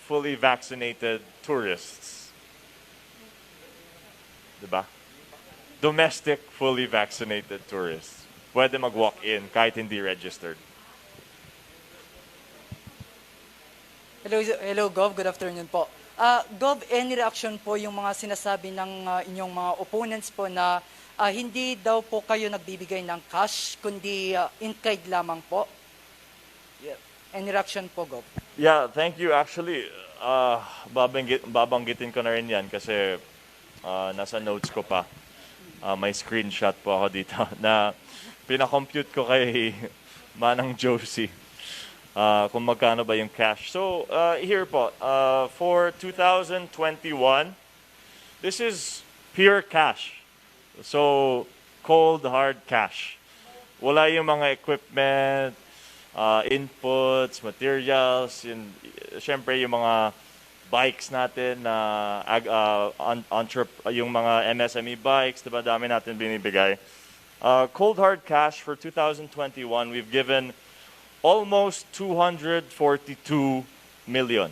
fully vaccinated tourists. 'Di ba? Domestic fully vaccinated tourists. Pwede mag-walk-in kahit hindi registered. Hello, Gov. Good afternoon po. Gov, any reaction po yung mga sinasabi ng inyong mga opponents po na hindi daw po kayo nagbibigay ng cash, kundi in-kind lamang po? Yeah. Any reaction po, Gov? Yeah, thank you. Actually, babanggitin ko na rin yan kasi nasa notes ko pa. May screenshot po ako dito na pinakompute ko kay Manang Josie. Kung magkano ba yung cash. So, here po, for 2021, this is pure cash. So, cold, hard cash. Wala yung mga equipment, inputs, materials, syempre yung mga bikes natin na yung mga MSME bikes, diba, dami natin binibigay. Cold, hard cash for 2021, we've given almost 242 million.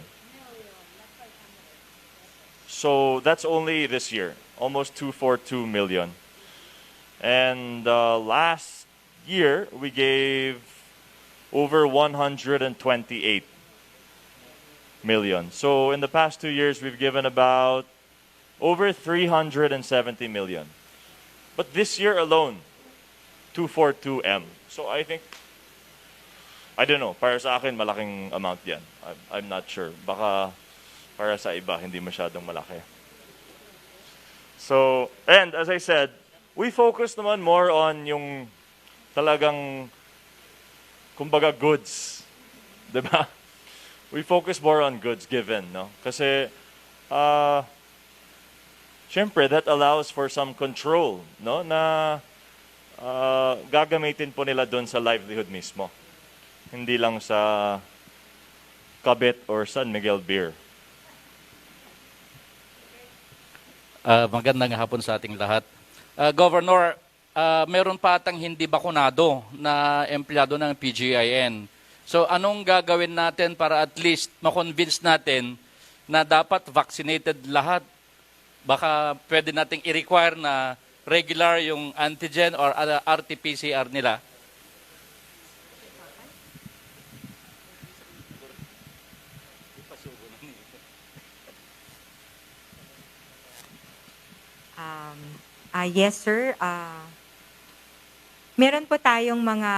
So that's only this year, almost 242 million. And last year, we gave over 128 million. So in the past 2 years, we've given about over 370 million. But this year alone, 242M. So I think, I don't know, para sa akin, malaking amount yan. I'm not sure. Baka para sa iba, hindi masyadong malaki. So, and as I said, we focus naman more on yung talagang, kumbaga, goods. Diba? We focus more on goods given, no? Kasi, syempre, that allows for some control, no? Na gagamitin po nila doon sa livelihood mismo. Hindi lang sa Cabet or San Miguel Beer. Magandang hapon sa ating lahat. Governor, meron pa atang hindi bakunado na empleyado ng PGIN. So anong gagawin natin para at least ma-convince natin na dapat vaccinated lahat? Baka pwede nating i-require na regular yung antigen or RT-PCR nila. Yes, sir. Meron po tayong mga,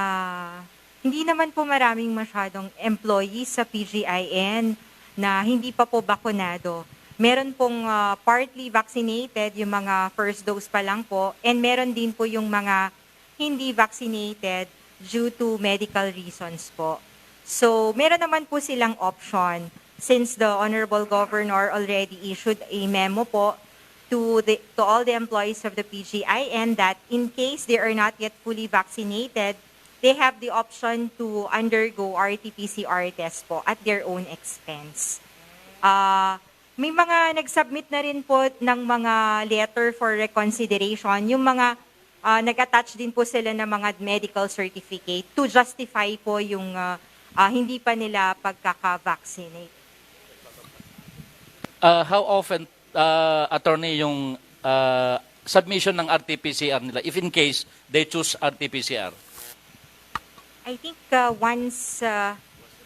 hindi naman po maraming masyadong employees sa PGIN na hindi pa po bakunado. Meron pong partly vaccinated, yung mga first dose pa lang po, and meron din po yung mga hindi vaccinated due to medical reasons po. So, meron naman po silang option since the Honorable Governor already issued a memo po to all the employees of the PGIN that in case they are not yet fully vaccinated, they have the option to undergo RT-PCR test po at their own expense. May mga nag-submit na rin po ng mga letter for reconsideration. Yung mga nag-attach din po sila ng mga medical certificate to justify po yung hindi pa nila pagkaka-vaccinate. How often, attorney, yung submission ng RT-PCR nila, if in case they choose RT-PCR? I think once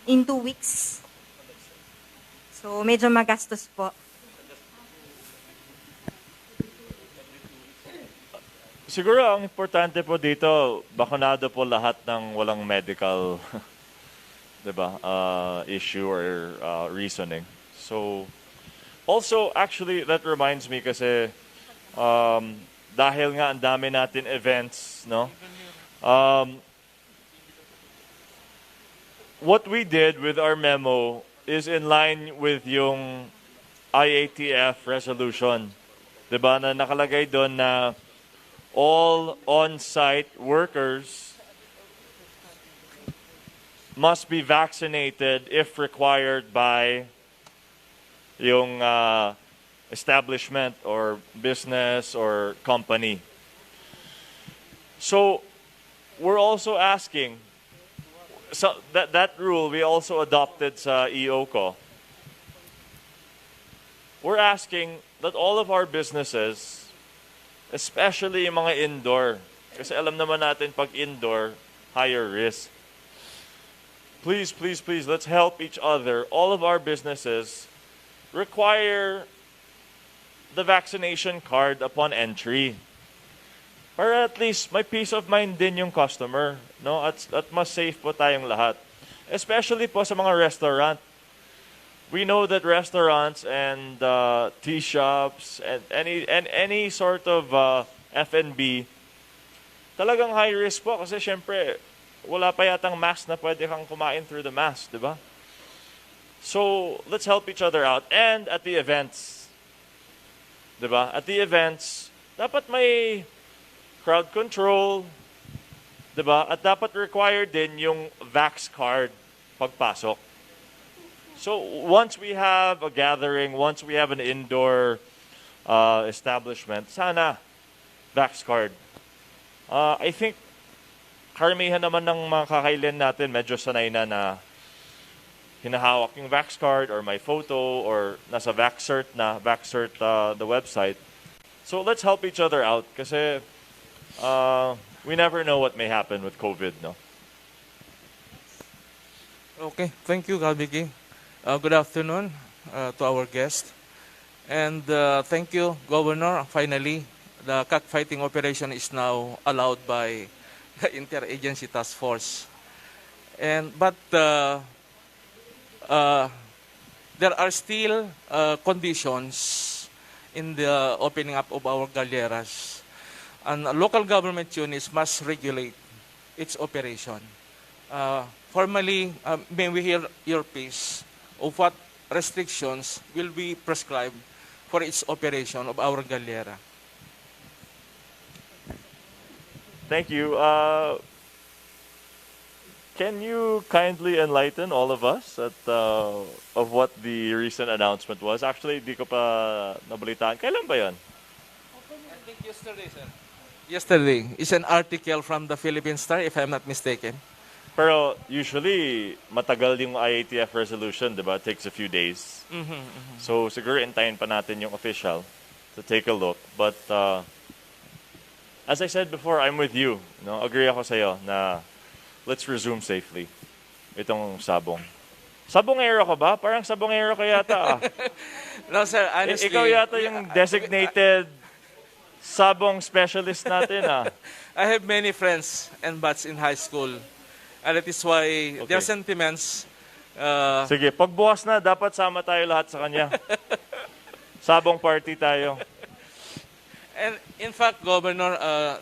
in 2 weeks. So, medyo magastos po. Siguro ang importante po dito, bakunado po lahat ng walang medical diba, issue or reasoning. So, also, actually, that reminds me kasi dahil nga ang dami natin events, no? What we did with our memo is in line with yung IATF resolution. Diba, na nakalagay doon na all on-site workers must be vaccinated if required by yung establishment or business or company. So, we're also asking, so that rule we also adopted sa EOCO. We're asking that all of our businesses, especially yung mga indoor, kasi alam naman natin pag indoor, higher risk. Please, please, please, let's help each other. All of our businesses require the vaccination card upon entry. Para at least may peace of mind din yung customer, no? At mas safe po tayong lahat. Especially po sa mga restaurant. We know that restaurants and tea shops and any sort of F&B talagang high risk po kasi syempre wala pa yatang mask na pwede kang kumain through the mask, di ba? So, let's help each other out. And at the events, di ba? At the events, dapat may crowd control, diba? At dapat required din yung vax card pagpasok. So once we have a gathering, once we have an indoor establishment, sana vax card. I think karamihan naman ng mga kakailan natin medyo sanay na hinahawak yung vax card or my photo or nasa Vaxcert the website. So let's help each other out kasi we never know what may happen with COVID, no? Okay, thank you, Galbigi. Good afternoon to our guest. And thank you, Governor. Finally, the cockfighting operation is now allowed by the Interagency Task Force. But there are still conditions in the opening up of our galleras. And local government units must regulate its operation. Formally, may we hear your piece of what restrictions will be prescribed for its operation of our gallera? Thank you. Can you kindly enlighten all of us of what the recent announcement was? Actually, di ko pa nabalitaan. Kailan ba yun? I think yesterday, sir. Yesterday. It's an article from the Philippine Star, if I'm not mistaken. Pero usually, matagal yung IATF resolution, di ba? It takes a few days. So siguro intayin pa natin yung official to take a look. But as I said before, I'm with you. No? Agree ako sa'yo na let's resume safely itong sabong. Sabongero ka ba? Parang sabongero ka yata. No, sir, honestly. Ikaw yata yung designated sabong specialist natin ah. I have many friends and bats in high school. And that is why their sentiments... Sige, pagbukas na, dapat sama tayo lahat sa kanya. Sabong party tayo. And in fact, Governor,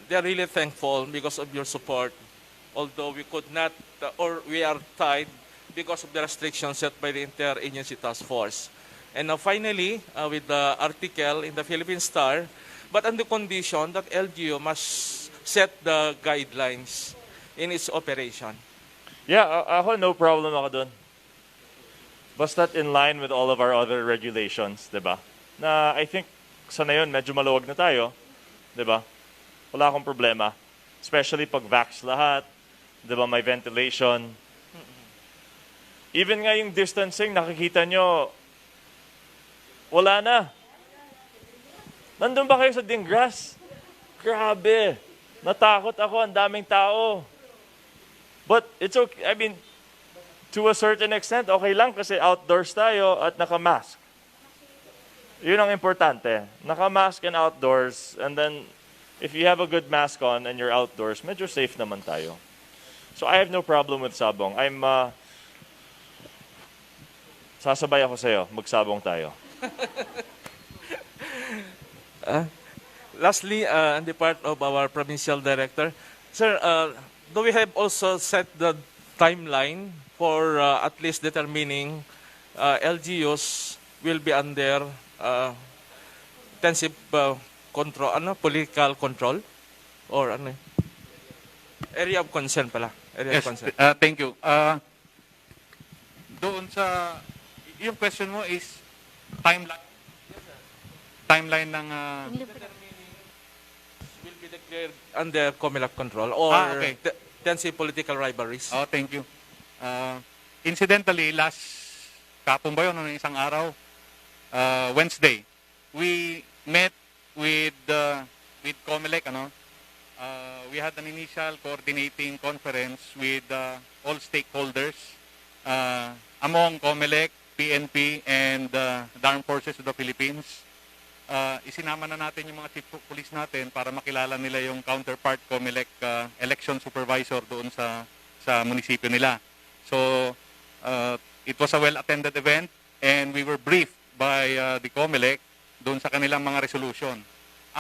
they're really thankful because of your support. Although we could not, or we are tied because of the restrictions set by the Interagency Task Force. And now finally, with the article in the Philippine Star, but on the condition that LGU must set the guidelines in its operation. Yeah, ako no problem ako dun. Basta't in line with all of our other regulations, di ba? Na I think sa ngayon medyo maluwag na tayo, di ba? Wala akong problema. Especially pag vax lahat, di ba, may ventilation. Even nga yung distancing, nakikita nyo, wala na. Nandun ba kayo sa Dingras? Grabe. Natakot ako, ang daming tao. But it's okay. I mean, to a certain extent, okay lang kasi outdoors tayo at naka-mask. Yun ang importante. Naka-mask and outdoors. And then, if you have a good mask on and you're outdoors, medyo safe naman tayo. So I have no problem with sabong. Sasabay ako sa'yo. Magsabong tayo. Lastly, on the part of our provincial director, sir, do we have also set the timeline for at least determining LGUs will be under intensive control, political control, or area of concern pala? Area of concern. Thank you. Doon sa, yung question mo is timeline. Timeline ng... will be declared under COMELEC control or okay. Intensive political rivalries. Oh, thank you. Incidentally, kapon ba yun, isang araw, Wednesday, we met with COMELEC, we had an initial coordinating conference with all stakeholders among COMELEC, PNP, and the Armed Forces of the Philippines. Isinama na natin yung mga chief of police natin para makilala nila yung counterpart COMELEC election supervisor doon sa munisipyo nila. So, it was a well-attended event and we were briefed by the COMELEC doon sa kanilang mga resolution.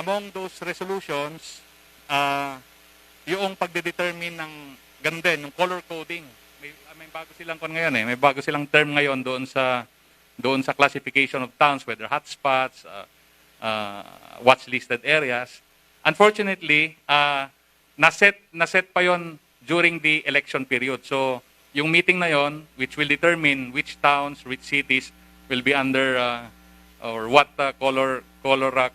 Among those resolutions, yung pagdedetermine ng ganun din, yung color coding. May bago silang ngayon may bago silang term ngayon doon sa classification of towns, whether hotspots, watch-listed areas. Unfortunately, naset pa yon during the election period. So, yung meeting na yon, which will determine which towns, which cities will be under or what color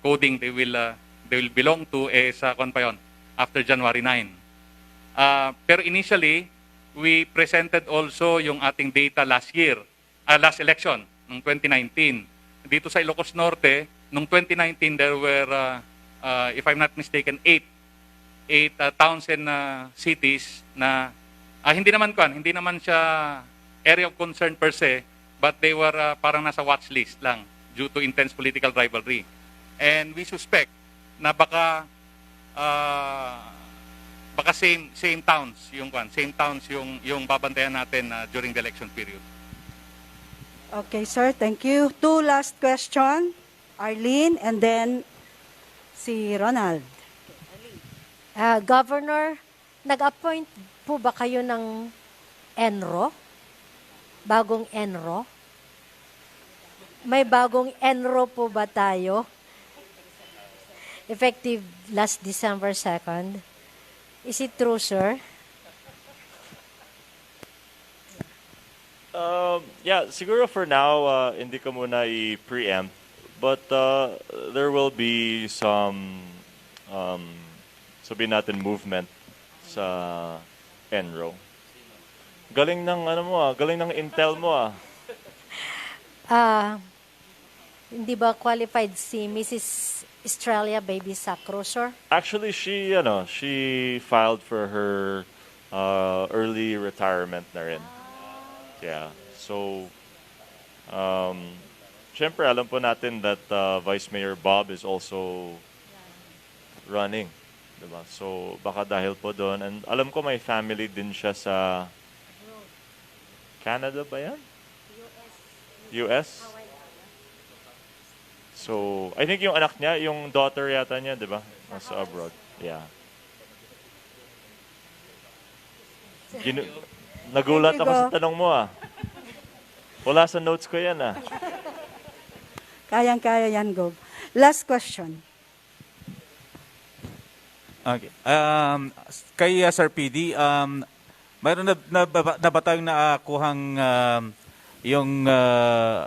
coding they will belong to sa pa yon, after January 9. Pero initially, we presented also yung ating data last election, ng 2019. Dito sa Ilocos Norte, noong 2019, there were, if I'm not mistaken, eight towns and cities na hindi naman siya area of concern per se, but they were parang nasa watch list lang due to intense political rivalry. And we suspect na baka same towns yung babantayan natin during the election period. Okay, sir. Thank you. Two last question. Arlene, and then si Ronald. Governor, nag-appoint po ba kayo ng ENRO? Bagong ENRO? May bagong ENRO po ba tayo? Effective last December 2nd. Is it true, sir? Yeah, siguro for now, hindi ko muna i-preempt. But there will be some, sabihin natin, movement sa Enro. Galing ng galing ng intel mo Hindi ba qualified si Mrs. Estrella Baby Sacro, sir? Actually, she filed for her early retirement na rin. Yeah. So, syempre, alam po natin that Vice Mayor Bob is also running. Diba? So, baka dahil po doon. And alam ko may family din siya sa Canada ba yan? US? So, I think yung anak niya, yung daughter yata niya, di ba? Nasa abroad. Yeah. Nagulat ako sa tanong mo ah. Wala sa notes ko yan ah. Kayang-kaya yan, Gov. Last question. Okay. Kay Sir PD, mayroon na ba tayong nakakuhang yung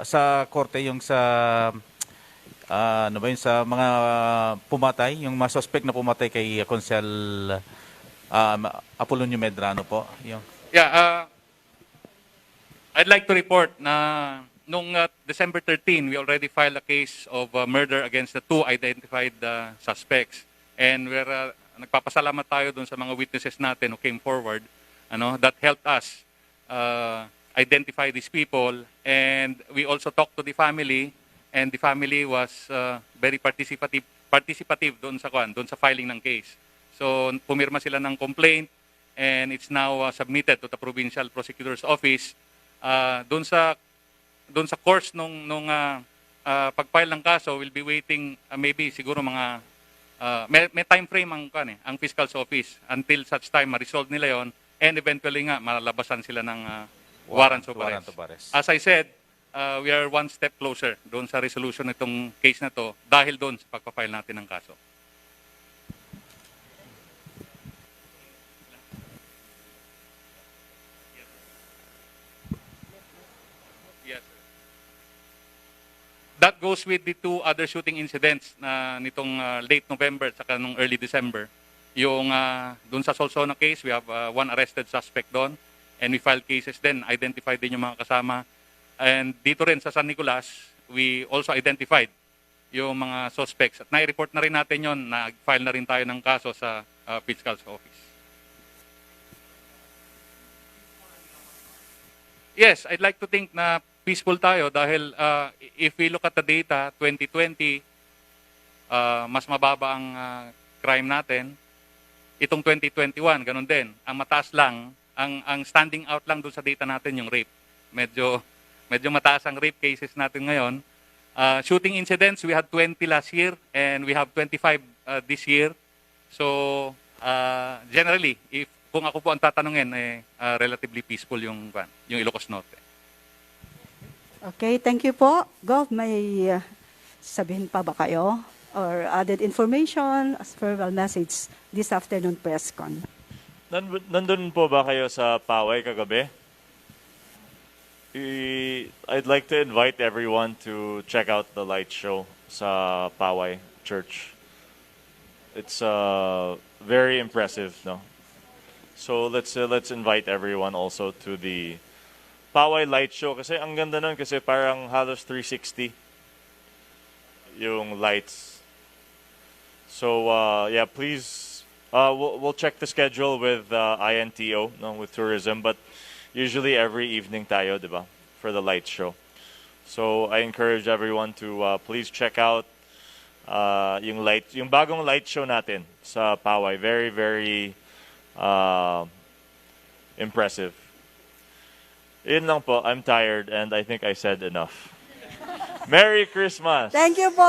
sa korte, yung sa ano ba yun, sa mga pumatay, yung mga suspect na pumatay kay Consel Apolonio Medrano po? Yung... Yeah, I'd like to report na nung December 13, we already filed a case of murder against the 2 identified suspects. And we're nagpapasalamat tayo dun sa mga witnesses natin who came forward, that helped us identify these people. And we also talked to the family, and the family was very participative doon sa filing ng case. So pumirma sila ng complaint, and it's now submitted to the Provincial Prosecutor's Office. Doon sa course nung pag-file ng kaso, we'll be waiting maybe siguro mga may time frame ang Fiscal's Office until such time ma-resolve nila yon, and eventually nga malalabasan sila ng warrant of arrest. As I said, we are one step closer doon sa resolution nitong case na to dahil doon sa pagpa-file natin ng kaso. That goes with the 2 other shooting incidents na nitong late November at saka nung early December. Yung doon sa Solsona case, we have 1 arrested suspect doon, and we filed cases then, identified din yung mga kasama. And dito rin sa San Nicolas, we also identified yung mga suspects. At nai-report na rin natin yon, nag-file na rin tayo ng kaso sa Fiscal's Office. Yes, I'd like to think na peaceful tayo dahil if we look at the data, 2020, mas mababa ang crime natin. Itong 2021, ganun din. Ang mataas lang, ang standing out lang doon sa data natin yung rape. Medyo mataas ang rape cases natin ngayon. Shooting incidents, we had 20 last year and we have 25 this year. So, generally, kung ako po ang tatanungin, relatively peaceful yung Ilocos Norte. Okay, thank you po. Gov, may sabihin pa ba kayo? Or added information as verbal message this afternoon press con? Nandun po ba kayo sa Paway kagabi? I'd like to invite everyone to check out the light show sa Paway Church. It's very impressive, no? So let's invite everyone also to the Paway light show kasi ang ganda nun kasi parang halos 360 yung lights. So yeah, please we'll check the schedule with INTO, no, with tourism, but usually every evening tayo, 'di ba, for the light show. So I encourage everyone to please check out yung bagong light show natin sa Paway. Very, very impressive. Yun lang po. I'm tired and I think I said enough. Merry Christmas! Thank you po!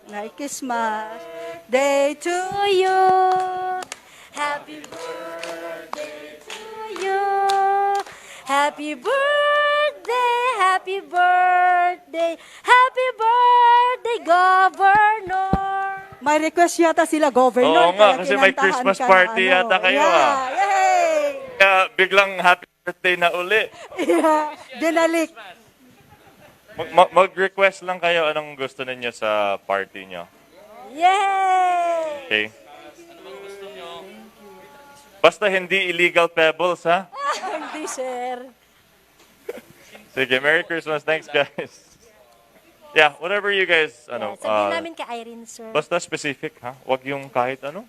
Merry Christmas! Day to you! Happy birthday to you! Happy birthday! Happy birthday! Happy birthday, Governor! May request yata sila, Governor. Oo nga, kasi may Christmas party yata kayo. Yeah, yay! Kaya biglang happy birthday na uli. Yeah, dinalik. Mag-request lang kayo anong gusto ninyo sa party nyo. Yay! Okay? Basta hindi illegal pebbles, ha? Hindi, sir. Sige, Merry Christmas. Thanks, guys. Yeah, whatever you guys, Sabihin namin kay Irene, sir. basta specific, ha? Wag yung kahit ano.